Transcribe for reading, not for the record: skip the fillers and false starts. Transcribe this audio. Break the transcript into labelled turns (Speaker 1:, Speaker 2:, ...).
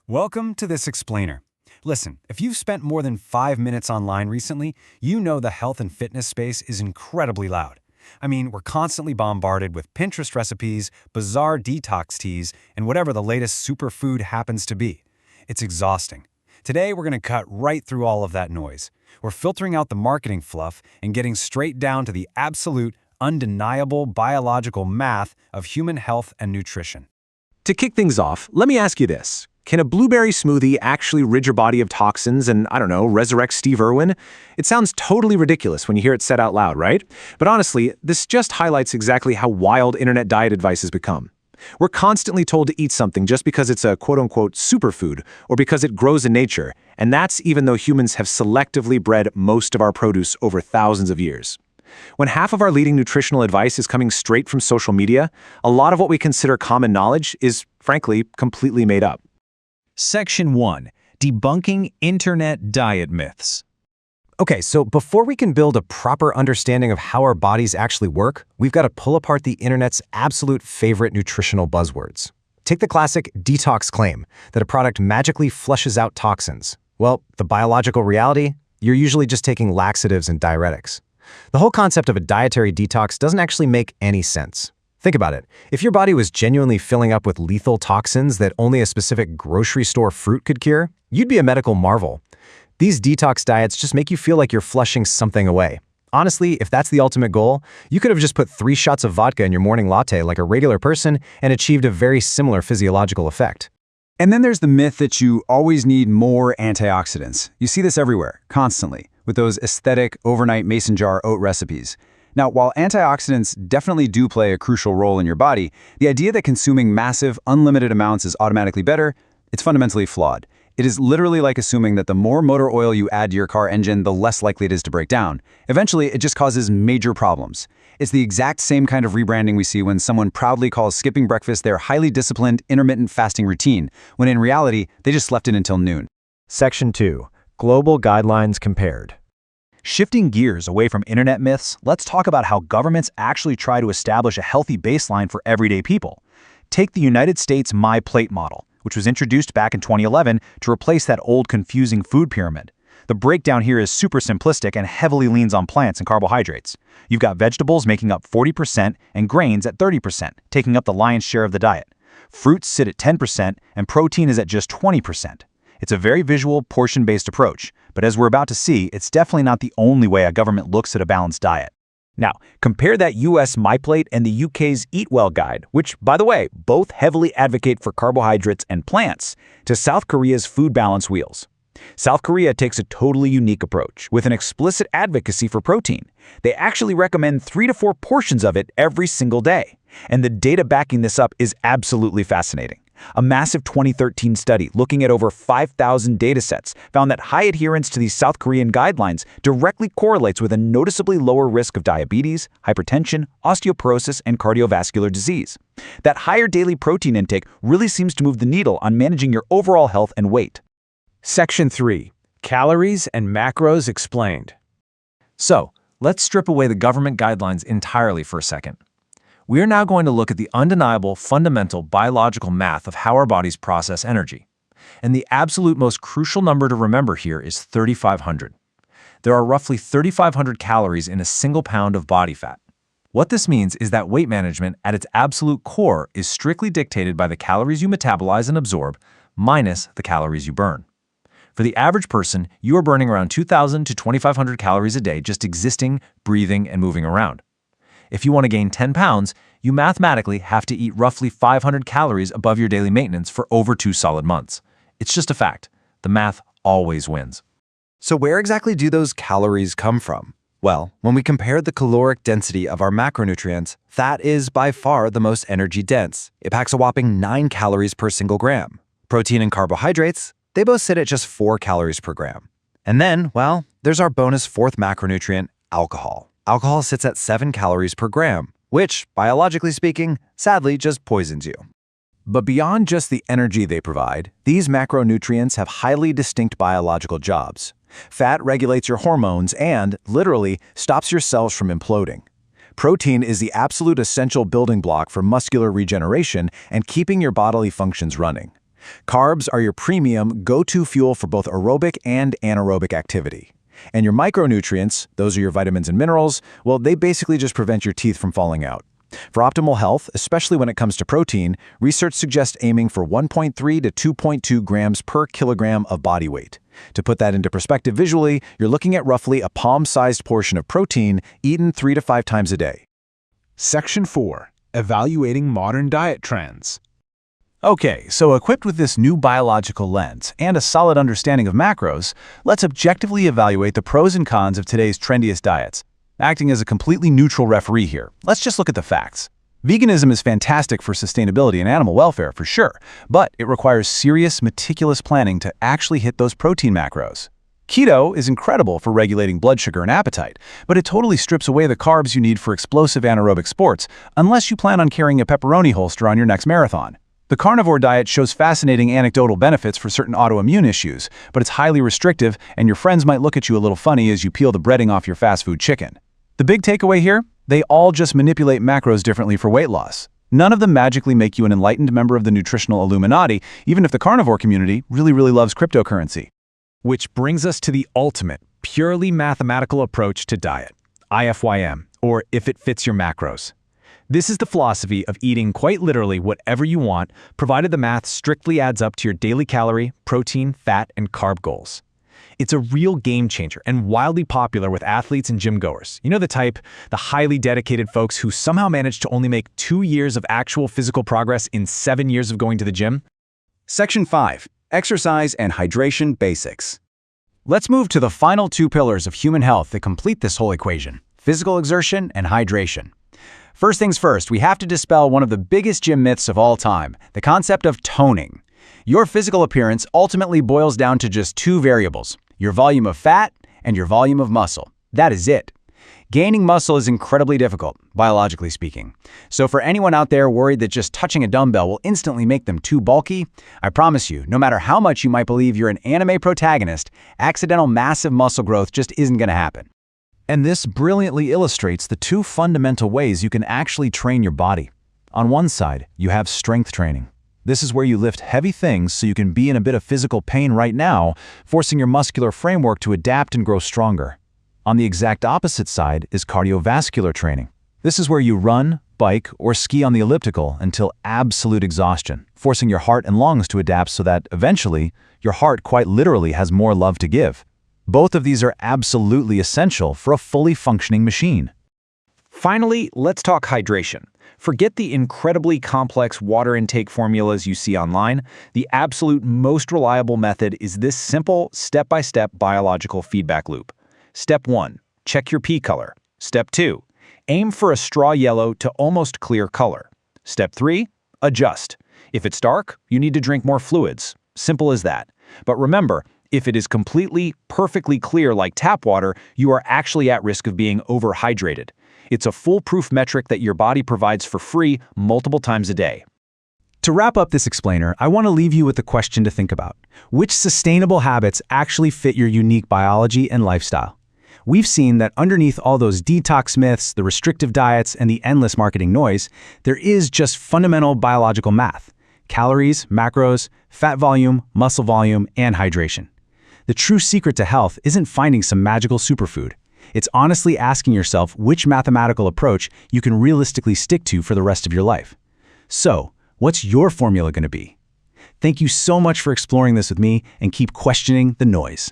Speaker 1: Welcome to This Explainer. Listen, if you've spent more than 5 minutes online recently, you know the health and fitness space is incredibly loud. I mean, we're constantly bombarded with Pinterest recipes, bizarre detox teas, and whatever the latest superfood happens to be. It's exhausting. Today, we're going to cut right through all of that noise. We're filtering out the marketing fluff and getting straight down to the absolute, undeniable biological math of human health and nutrition.
Speaker 2: To kick things off, let me ask you this. Can a blueberry smoothie actually rid your body of toxins and, resurrect Steve Irwin? It sounds totally ridiculous when you hear it said out loud, right? But honestly, this just highlights exactly how wild internet diet advice has become. We're constantly told to eat something just because it's a quote-unquote superfood or because it grows in nature, and that's even though humans have selectively bred most of our produce over thousands of years. When half of our leading nutritional advice is coming straight from social media, a lot of what we consider common knowledge is, frankly, completely made up.
Speaker 3: Section 1. Debunking Internet Diet Myths.
Speaker 4: Okay, so before we can build a proper understanding of how our bodies actually work, we've got to pull apart the internet's absolute favorite nutritional buzzwords. Take the classic detox claim that a product magically flushes out toxins. Well, the biological reality? You're usually just taking laxatives and diuretics. The whole concept of a dietary detox doesn't actually make any sense. Think about it. If your body was genuinely filling up with lethal toxins that only a specific grocery store fruit could cure, you'd be a medical marvel. These detox diets just make you feel like you're flushing something away. Honestly, if that's the ultimate goal, you could have just put 3 shots of vodka in your morning latte like a regular person and achieved a very similar physiological effect.
Speaker 5: And then there's the myth that you always need more antioxidants. You see this everywhere, constantly, with those aesthetic overnight mason jar oat recipes. Now, while antioxidants definitely do play a crucial role in your body, the idea that consuming massive, unlimited amounts is automatically better, it's fundamentally flawed. It is literally like assuming that the more motor oil you add to your car engine, the less likely it is to break down. Eventually, it just causes major problems. It's the exact same kind of rebranding we see when someone proudly calls skipping breakfast their highly disciplined, intermittent fasting routine, when in reality, they just slept in until noon.
Speaker 4: Section 2. Global Guidelines Compared.
Speaker 3: Shifting gears away from internet myths, let's talk about how governments actually try to establish a healthy baseline for everyday people. Take the United States My Plate model, which was introduced back in 2011 to replace that old confusing food pyramid. The breakdown here is super simplistic and heavily leans on plants and carbohydrates. You've got vegetables making up 40% and grains at 30%, taking up the lion's share of the diet. Fruits sit at 10% and protein is at just 20%. It's a very visual, portion-based approach, but as we're about to see, it's definitely not the only way a government looks at a balanced diet. Now, compare that US MyPlate and the UK's Eat Well guide, which, by the way, both heavily advocate for carbohydrates and plants, to South Korea's Food Balance Wheels. South Korea takes a totally unique approach, with an explicit advocacy for protein. They actually recommend 3 to 4 portions of it every single day. And the data backing this up is absolutely fascinating. A massive 2013 study looking at over 5,000 datasets found that high adherence to these South Korean guidelines directly correlates with a noticeably lower risk of diabetes, hypertension, osteoporosis, and cardiovascular disease. That higher daily protein intake really seems to move the needle on managing your overall health and weight.
Speaker 2: Section 3. Calories and Macros Explained.
Speaker 4: So, let's strip away the government guidelines entirely for a second. We are now going to look at the undeniable, fundamental biological math of how our bodies process energy. And the absolute most crucial number to remember here is 3,500. There are roughly 3,500 calories in a single pound of body fat. What this means is that weight management at its absolute core is strictly dictated by the calories you metabolize and absorb minus the calories you burn. For the average person, you are burning around 2,000 to 2,500 calories a day just existing, breathing, and moving around. If you want to gain 10 pounds, you mathematically have to eat roughly 500 calories above your daily maintenance for over 2 solid months. It's just a fact. The math always wins. So where exactly do those calories come from? Well, when we compare the caloric density of our macronutrients, fat is by far the most energy dense. It packs a whopping 9 calories per single gram. Protein and carbohydrates, they both sit at just 4 calories per gram. And then, well, there's our bonus 4th macronutrient, alcohol. Alcohol sits at 7 calories per gram, which, biologically speaking, sadly just poisons you. But beyond just the energy they provide, these macronutrients have highly distinct biological jobs. Fat regulates your hormones and, literally, stops your cells from imploding. Protein is the absolute essential building block for muscular regeneration and keeping your bodily functions running.
Speaker 3: Carbs are your premium go-to fuel for both aerobic and anaerobic activity. And your micronutrients, those are your vitamins and minerals, well, they basically just prevent your teeth from falling out. For optimal health, especially when it comes to protein, research suggests aiming for 1.3 to 2.2 grams per kilogram of body weight. To put that into perspective visually, you're looking at roughly a palm-sized portion of protein eaten 3 to 5 times a day.
Speaker 2: Section 4. Evaluating modern diet trends.
Speaker 3: Okay, so equipped with this new biological lens and a solid understanding of macros, let's objectively evaluate the pros and cons of today's trendiest diets. Acting as a completely neutral referee here, let's just look at the facts. Veganism is fantastic for sustainability and animal welfare, for sure, but it requires serious, meticulous planning to actually hit those protein macros. Keto is incredible for regulating blood sugar and appetite, but it totally strips away the carbs you need for explosive anaerobic sports, unless you plan on carrying a pepperoni holster on your next marathon. The carnivore diet shows fascinating anecdotal benefits for certain autoimmune issues, but it's highly restrictive, and your friends might look at you a little funny as you peel the breading off your fast food chicken. The big takeaway here? They all just manipulate macros differently for weight loss. None of them magically make you an enlightened member of the nutritional Illuminati, even if the carnivore community really loves cryptocurrency.
Speaker 2: Which brings us to the ultimate, purely mathematical approach to diet, IFYM, or if it fits your macros. This is the philosophy of eating quite literally whatever you want, provided the math strictly adds up to your daily calorie, protein, fat, and carb goals. It's a real game changer and wildly popular with athletes and gym goers. You know the type, the highly dedicated folks who somehow managed to only make 2 years of actual physical progress in 7 years of going to the gym?
Speaker 5: Section 5. Exercise and hydration basics.
Speaker 1: Let's move to the final 2 pillars of human health that complete this whole equation: physical exertion and hydration. First things first, we have to dispel one of the biggest gym myths of all time, the concept of toning. Your physical appearance ultimately boils down to just 2 variables: your volume of fat and your volume of muscle. That is it. Gaining muscle is incredibly difficult, biologically speaking. So for anyone out there worried that just touching a dumbbell will instantly make them too bulky, I promise you, no matter how much you might believe you're an anime protagonist, accidental massive muscle growth just isn't going to happen.
Speaker 3: And this brilliantly illustrates the 2 fundamental ways you can actually train your body. On one side, you have strength training. This is where you lift heavy things so you can be in a bit of physical pain right now, forcing your muscular framework to adapt and grow stronger. On the exact opposite side is cardiovascular training. This is where you run, bike, or ski on the elliptical until absolute exhaustion, forcing your heart and lungs to adapt so that, eventually, your heart quite literally has more love to give. Both of these are absolutely essential for a fully functioning machine.
Speaker 4: Finally, let's talk hydration. Forget the incredibly complex water intake formulas you see online. The absolute most reliable method is this simple, step-by-step biological feedback loop. Step 1, check your pee color. Step 2, aim for a straw yellow to almost clear color. Step 3, adjust. If it's dark, you need to drink more fluids. Simple as that. But remember, if it is completely, perfectly clear like tap water, you are actually at risk of being overhydrated. It's a foolproof metric that your body provides for free multiple times a day.
Speaker 1: To wrap up this explainer, I want to leave you with a question to think about. Which sustainable habits actually fit your unique biology and lifestyle? We've seen that underneath all those detox myths, the restrictive diets, and the endless marketing noise, there is just fundamental biological math: calories, macros, fat volume, muscle volume, and hydration. The true secret to health isn't finding some magical superfood. It's honestly asking yourself which mathematical approach you can realistically stick to for the rest of your life. So, what's your formula going to be? Thank you so much for exploring this with me, and keep questioning the noise.